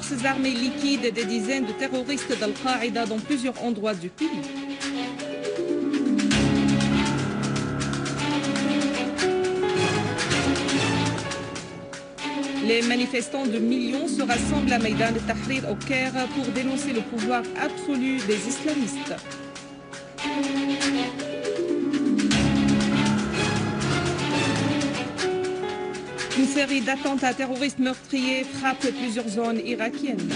forces armées liquident des dizaines de terroristes d'Al-Qaïda dans plusieurs endroits du pays. Les manifestants de millions se rassemblent à Maïdan al-Tahrir au Caire pour dénoncer le pouvoir absolu des islamistes. Une série d'attentats terroristes meurtriers frappe plusieurs zones irakiennes.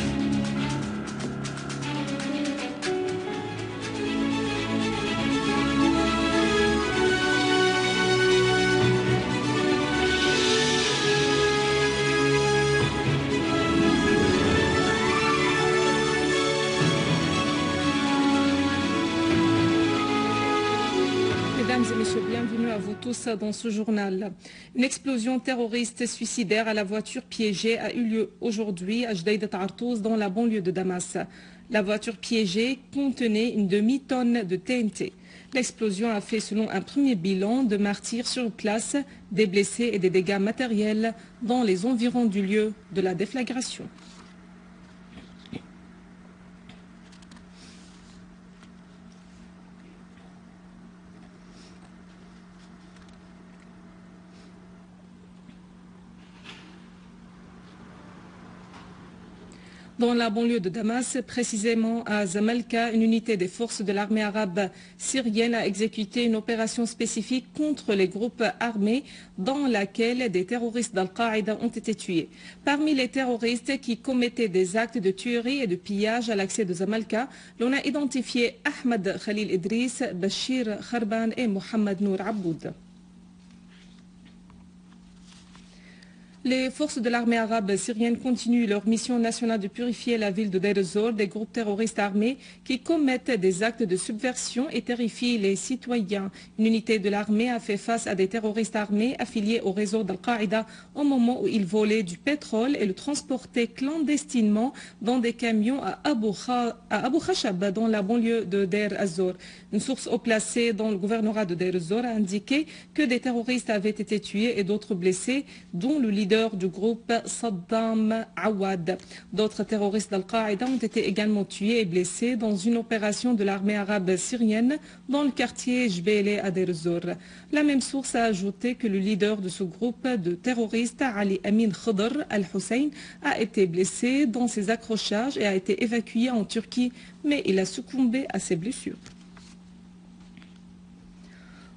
Mesdames et messieurs, bienvenue à vous tous dans ce journal. Une explosion terroriste suicidaire à la voiture piégée a eu lieu aujourd'hui à Jdeïda Tartouz dans la banlieue de Damas. La voiture piégée contenait une demi-tonne de TNT. L'explosion a fait, selon un premier bilan, de martyrs sur place, des blessés et des dégâts matériels dans les environs du lieu de la déflagration. Dans la banlieue de Damas, précisément à Zamalka, une unité des forces de l'armée arabe syrienne a exécuté une opération spécifique contre les groupes armés dans laquelle des terroristes d'Al-Qaïda ont été tués. Parmi les terroristes qui commettaient des actes de tuerie et de pillage à l'accès de Zamalka, l'on a identifié Ahmed Khalil Idriss, Bachir Kharban et Mohamed Nour Aboud. Les forces de l'armée arabe syrienne continuent leur mission nationale de purifier la ville de Deir ez-Zor des groupes terroristes armés qui commettent des actes de subversion et terrifient les citoyens. Une unité de l'armée a fait face à des terroristes armés affiliés au réseau d'Al-Qaïda au moment où ils volaient du pétrole et le transportaient clandestinement dans des camions à Abu Khashab dans la banlieue de Deir ez-Zor. Une source haut placée dans le gouvernorat de Deir ez-Zor a indiqué que des terroristes avaient été tués et d'autres blessés, dont le leader du groupe Saddam Awad. D'autres terroristes d'Al-Qaïda ont été également tués et blessés dans une opération de l'armée arabe syrienne dans le quartier Jbele à Deir ez-Zor. La même source a ajouté que le leader de ce groupe de terroristes, Ali Amin Khadr al-Hussein, a été blessé dans ses accrochages et a été évacué en Turquie, mais il a succombé à ses blessures.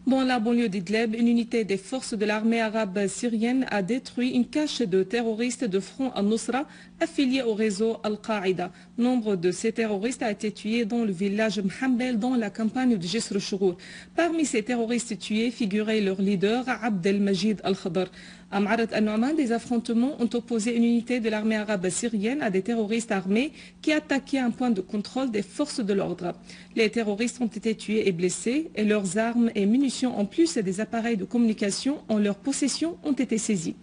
Dans la banlieue d'Idlib, une unité des forces de l'armée arabe syrienne a détruit une cache de terroristes de Front al-Nusra affiliés au réseau Al-Qaïda. Nombre de ces terroristes a été tué dans le village Mhambel dans la campagne de Jisr Chourour. Parmi ces terroristes tués figurait leur leader Abdelmajid al-Khadr. À Ma'arat al-Nu'man, des affrontements ont opposé une unité de l'armée arabe syrienne à des terroristes armés qui attaquaient un point de contrôle des forces de l'ordre. Les terroristes ont été tués et blessés et leurs armes et munitions en plus des appareils de communication en leur possession ont été saisis.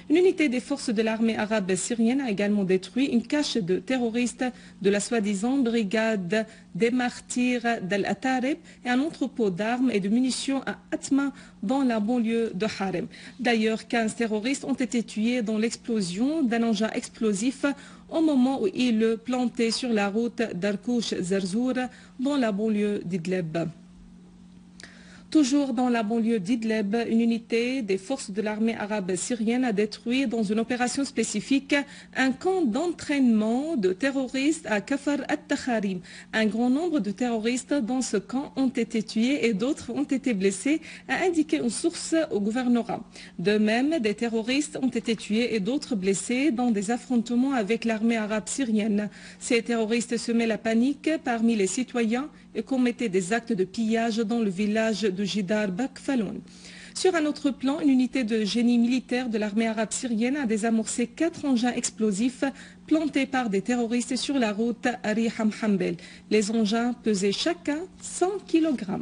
Une unité des forces de l'armée arabe syrienne a également détruit une cache de terroristes de la soi-disant brigade des martyrs d'Al-Atareb et un entrepôt d'armes et de munitions à Atma dans la banlieue de Harem. D'ailleurs, 15 terroristes ont été tués dans l'explosion d'un engin explosif au moment où il le plantait sur la route d'Arkouch-Zerzour dans la banlieue d'Idlib. Toujours dans la banlieue d'Idlib, une unité des forces de l'armée arabe syrienne a détruit dans une opération spécifique un camp d'entraînement de terroristes à Kafar al-Takharim. Un grand nombre de terroristes dans ce camp ont été tués et d'autres ont été blessés, a indiqué une source au gouvernorat. De même, des terroristes ont été tués et d'autres blessés dans des affrontements avec l'armée arabe syrienne. Ces terroristes semaient la panique parmi les citoyens et commettaient des actes de pillage dans le village de Jidar Bakfaloun. Sur un autre plan, une unité de génie militaire de l'armée arabe syrienne a désamorcé 4 engins explosifs plantés par des terroristes sur la route Ariha Mhambel. Les engins pesaient chacun 100 kg.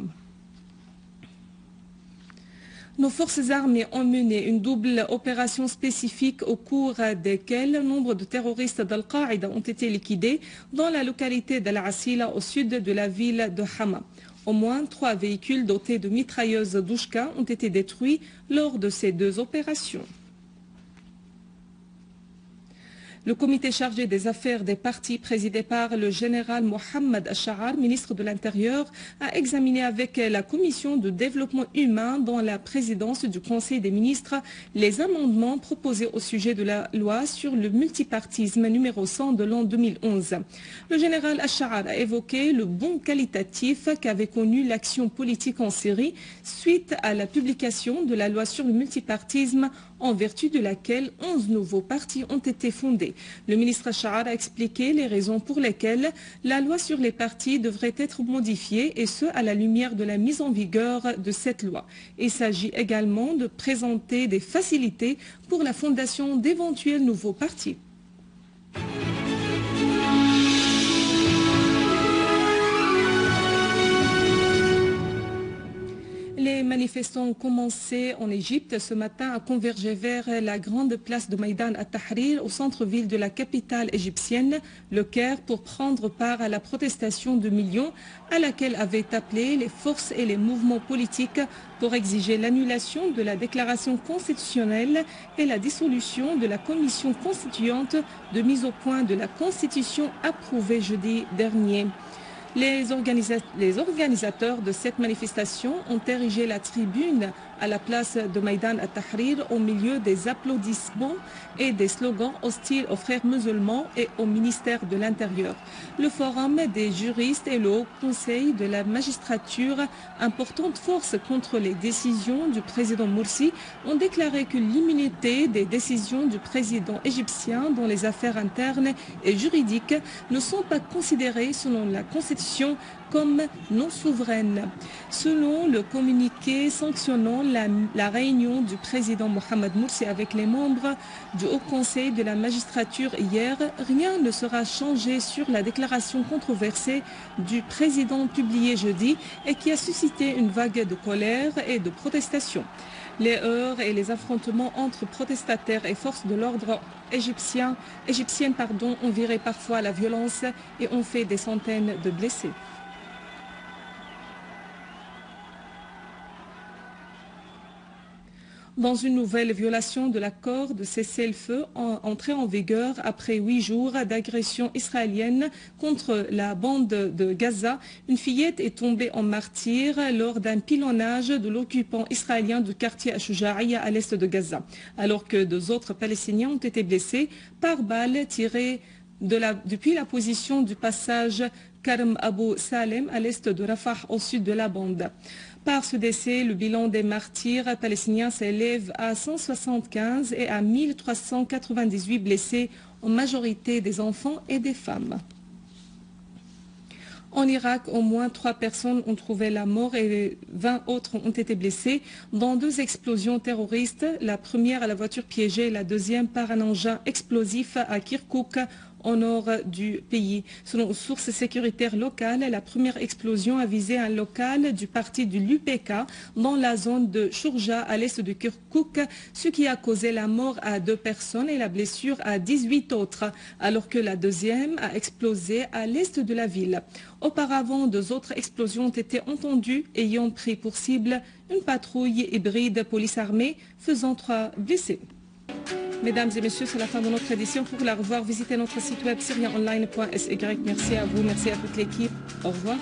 Nos forces armées ont mené une double opération spécifique au cours desquelles nombre de terroristes d'Al-Qaïda ont été liquidés dans la localité d'Al-Asila au sud de la ville de Hama. Au moins 3 véhicules dotés de mitrailleuses Douchka ont été détruits lors de ces 2 opérations. Le comité chargé des affaires des partis, présidé par le général Mohamed Al-Sha'ar, ministre de l'Intérieur, a examiné avec la commission de développement humain dans la présidence du Conseil des ministres les amendements proposés au sujet de la loi sur le multipartisme numéro 100 de l'an 2011. Le général Al-Sha'ar a évoqué le bond qualitatif qu'avait connu l'action politique en Syrie suite à la publication de la loi sur le multipartisme en vertu de laquelle 11 nouveaux partis ont été fondés. Le ministre Al-Sha'ar a expliqué les raisons pour lesquelles la loi sur les partis devrait être modifiée et ce à la lumière de la mise en vigueur de cette loi. Il s'agit également de présenter des facilités pour la fondation d'éventuels nouveaux partis. Les manifestants ont commencé en Égypte ce matin à converger vers la grande place de Maïdan al-Tahrir au centre-ville de la capitale égyptienne, le Caire, pour prendre part à la protestation de millions à laquelle avaient appelé les forces et les mouvements politiques pour exiger l'annulation de la déclaration constitutionnelle et la dissolution de la commission constituante de mise au point de la Constitution approuvée jeudi dernier. Les organisateurs de cette manifestation ont érigé la tribune à la place de Maïdan al-Tahrir au milieu des applaudissements et des slogans hostiles aux frères musulmans et au ministère de l'Intérieur. Le Forum des juristes et le Haut Conseil de la magistrature, importante force contre les décisions du président Morsi, ont déclaré que l'immunité des décisions du président égyptien dans les affaires internes et juridiques ne sont pas considérées selon la Constitution comme non souveraines. Selon le communiqué sanctionnant la réunion du président Mohamed Morsi avec les membres du Haut Conseil de la magistrature hier, rien ne sera changé sur la déclaration controversée du président publiée jeudi et qui a suscité une vague de colère et de protestation. Les heurts et les affrontements entre protestataires et forces de l'ordre égyptiennes ont viré parfois à la violence et ont fait des centaines de blessés. Dans une nouvelle violation de l'accord de cessez-le-feu entré en vigueur après 8 jours d'agression israélienne contre la bande de Gaza, une fillette est tombée en martyre lors d'un pilonnage de l'occupant israélien du quartier Ashuja'ia à l'est de Gaza, alors que 2 autres Palestiniens ont été blessés par balles tirées depuis la position du passage Karm Abu Salem à l'est de Rafah au sud de la bande. Par ce décès, le bilan des martyrs palestiniens s'élève à 175 et à 1398 blessés, en majorité des enfants et des femmes. En Irak, au moins 3 personnes ont trouvé la mort et 20 autres ont été blessées dans 2 explosions terroristes, la première à la voiture piégée et la deuxième par un engin explosif à Kirkouk, au nord du pays. Selon une source sécuritaire locale, la première explosion a visé un local du parti de l'UPK dans la zone de Shourja à l'est de Kirkouk, ce qui a causé la mort à 2 personnes et la blessure à 18 autres, alors que la deuxième a explosé à l'est de la ville. Auparavant, 2 autres explosions ont été entendues ayant pris pour cible une patrouille hybride police-armée faisant 3 blessés. Mesdames et messieurs, c'est la fin de notre édition. Pour la revoir, visitez notre site web syriaonline.sy. Merci à vous, merci à toute l'équipe. Au revoir.